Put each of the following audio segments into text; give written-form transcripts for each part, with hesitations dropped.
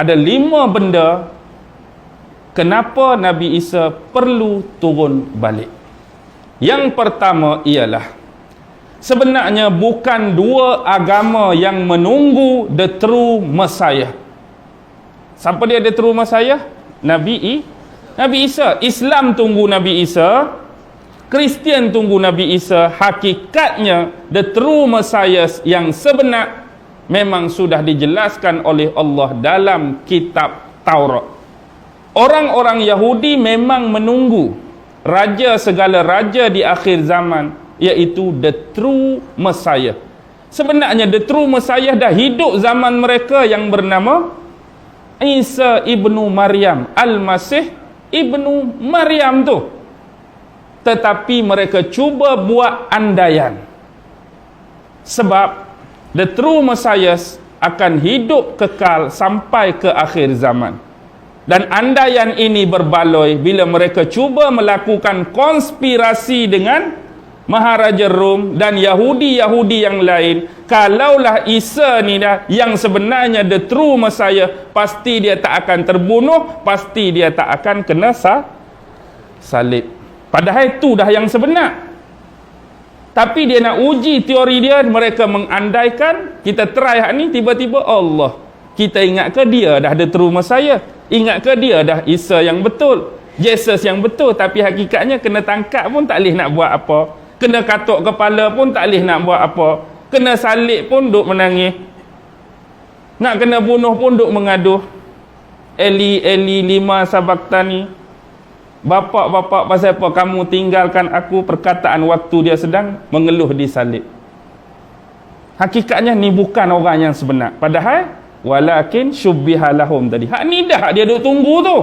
ada 5 benda kenapa Nabi Isa perlu turun balik. Yang pertama ialah, sebenarnya bukan 2 agama yang menunggu the true Messiah. Siapa dia the true Messiah? Nabi Isa. Islam tunggu Nabi Isa, Kristian tunggu Nabi Isa. Hakikatnya the true Messiah yang sebenar memang sudah dijelaskan oleh Allah dalam kitab Taurat. Orang-orang Yahudi memang menunggu raja segala raja di akhir zaman, iaitu the true Messiah. Sebenarnya the true Messiah dah hidup zaman mereka yang bernama Isa ibnu Maryam, Al-Masih ibnu Maryam tu. Tetapi mereka cuba buat andaian. Sebab the true Messiah akan hidup kekal sampai ke akhir zaman. Dan andaian ini berbaloi bila mereka cuba melakukan konspirasi dengan Maharaja Rom dan Yahudi-Yahudi yang lain. Kalaulah Isa ni dah yang sebenarnya the true Messiah, pasti dia tak akan terbunuh, pasti dia tak akan kena salib. Padahal itu dah yang sebenar. Tapi dia nak uji teori dia, mereka mengandaikan, kita try hak ni, tiba-tiba Allah. Kita ingat ke dia dah the true Messiah? Ingat ke dia dah Isa yang betul? Jesus yang betul? Tapi hakikatnya kena tangkap pun tak boleh nak buat apa. Kena katuk kepala pun tak boleh nak buat apa. Kena salib pun duk menangis. Nak kena bunuh pun duk mengaduh. Eli lima sabaktani. Bapak pasal apa kamu tinggalkan aku? Perkataan waktu dia sedang mengeluh di salib. Hakikatnya ni bukan orang yang sebenar. Padahal walakin syubbiha lahum tadi. Hak ni dah dia duk tunggu tu.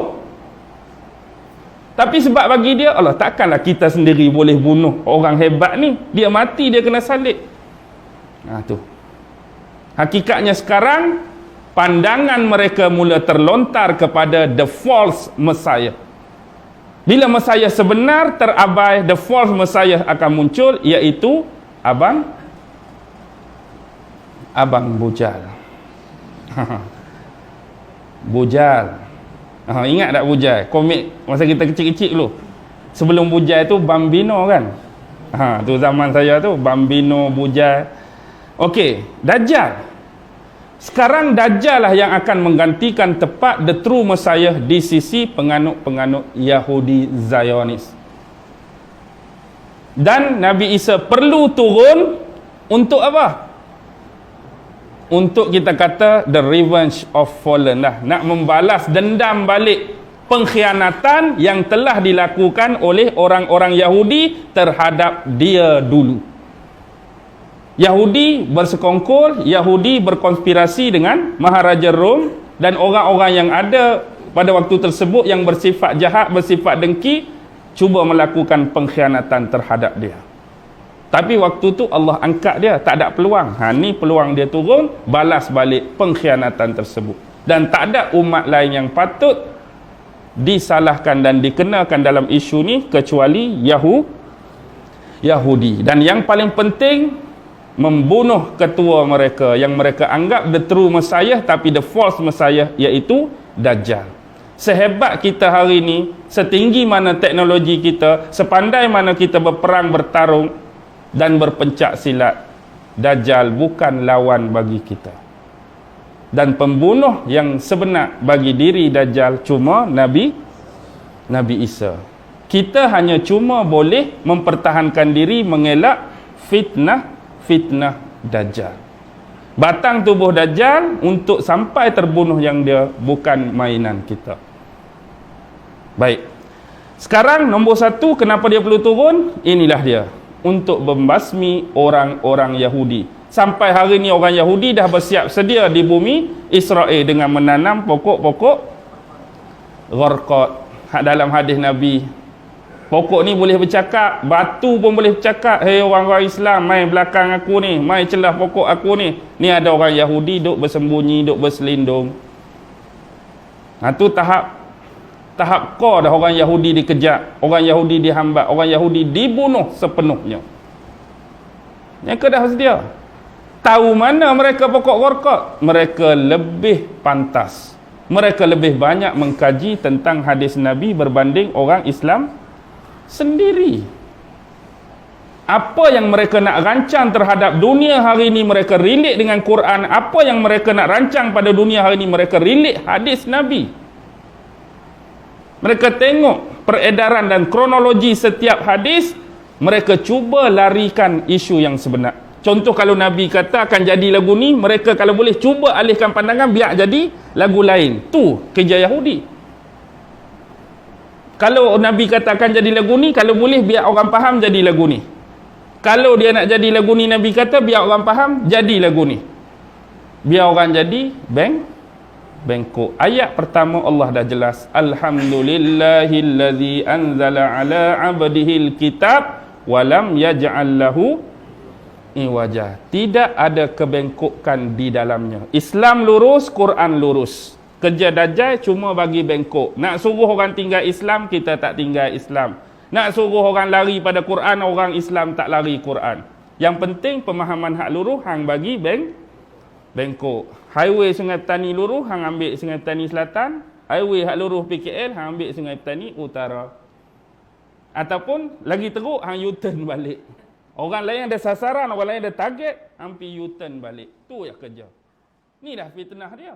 Tapi sebab bagi dia, Allah takkanlah kita sendiri boleh bunuh orang hebat ni. Dia mati, dia kena salib. Tu. Hakikatnya sekarang, pandangan mereka mula terlontar kepada the false Messiah. Bila Messiah sebenar terabai, the false Messiah akan muncul, iaitu Abang Bujal. Bujal. Ingat tak Bujal? Komik masa kita kecil-kecil dulu. Sebelum Bujal tu Bambino kan? Tu zaman saya tu Bambino, Bujal. Okey, Dajjal. Sekarang Dajjal lah yang akan menggantikan tepat the true Messiah di sisi penganut-penganut Yahudi Zionis. Dan Nabi Isa perlu turun untuk apa? Untuk kita kata the revenge of fallen lah. Nak membalas dendam balik pengkhianatan yang telah dilakukan oleh orang-orang Yahudi terhadap dia dulu. Yahudi bersekongkol, Yahudi berkonspirasi dengan Maharaja Rom dan orang-orang yang ada pada waktu tersebut yang bersifat jahat, bersifat dengki, cuba melakukan pengkhianatan terhadap dia. Tapi waktu tu Allah angkat dia, tak ada peluang. Ni peluang dia turun, balas balik pengkhianatan tersebut. Dan tak ada umat lain yang patut disalahkan dan dikenakan dalam isu ni kecuali Yahudi. Dan yang paling penting, membunuh ketua mereka yang mereka anggap the true Messiah tapi the false Messiah, iaitu Dajjal. Sehebat kita hari ni, setinggi mana teknologi kita, sepandai mana kita berperang, bertarung dan berpencak silat, Dajjal bukan lawan bagi kita. Dan pembunuh yang sebenar bagi diri Dajjal cuma Nabi Isa. Kita hanya cuma boleh mempertahankan diri mengelak fitnah Dajjal. Batang tubuh Dajjal untuk sampai terbunuh yang dia bukan mainan kita. Baik. Sekarang nombor 1, kenapa dia perlu turun? Inilah dia. Untuk membasmi orang-orang Yahudi. Sampai hari ni orang Yahudi dah bersiap sedia di bumi Israel dengan menanam pokok-pokok gharqad. Dalam hadis Nabi, pokok ni boleh bercakap, batu pun boleh bercakap. Hei orang-orang Islam, mai belakang aku ni, mai celah pokok aku ni. Ni ada orang Yahudi duk bersembunyi, duk berselindung. Tu tahap dah orang Yahudi dikejar, orang Yahudi dihambat, orang Yahudi dibunuh sepenuhnya. Mereka dah sedia. Tahu mana mereka pokok gharqad? Mereka lebih pantas Mereka lebih banyak mengkaji tentang hadis Nabi berbanding orang Islam sendiri. Apa yang mereka nak rancang terhadap dunia hari ini, mereka relate dengan Quran. Apa yang mereka nak rancang pada dunia hari ini, mereka relate hadis Nabi. Mereka tengok peredaran dan kronologi setiap hadis, mereka cuba larikan isu yang sebenar. Contoh, kalau Nabi kata akan jadi lagu ni, mereka kalau boleh cuba alihkan pandangan biar jadi lagu lain. Tu kerja Yahudi. Kalau Nabi kata akan jadi lagu ni, kalau boleh biar orang faham jadi lagu ni. Kalau dia nak jadi lagu ni, Nabi kata biar orang faham jadi lagu ni. Biar orang jadi bengkok. Ayat pertama Allah dah jelas. Alhamdulillahillazi anzala ala abdihil kitab walam yaj'al lahu iwaja. Tidak ada kebengkokan di dalamnya. Islam lurus, Quran lurus. Kerja Dajjal cuma bagi bengkok. Nak suruh orang tinggal Islam, kita tak tinggal Islam. Nak suruh orang lari pada Quran, orang Islam tak lari Quran. Yang penting pemahaman hak luruh, hang bagi bengkok. Highway Sungai Petani luruh, hang ambil Sungai Petani Selatan. Highway hak luruh PKL, hang ambil Sungai Petani Utara. Ataupun lagi teruk, hang U-turn balik. Orang lain ada sasaran, orang lain ada target, hang pergi U-turn balik. Tu yang kerja. Ni dah fitnah dia.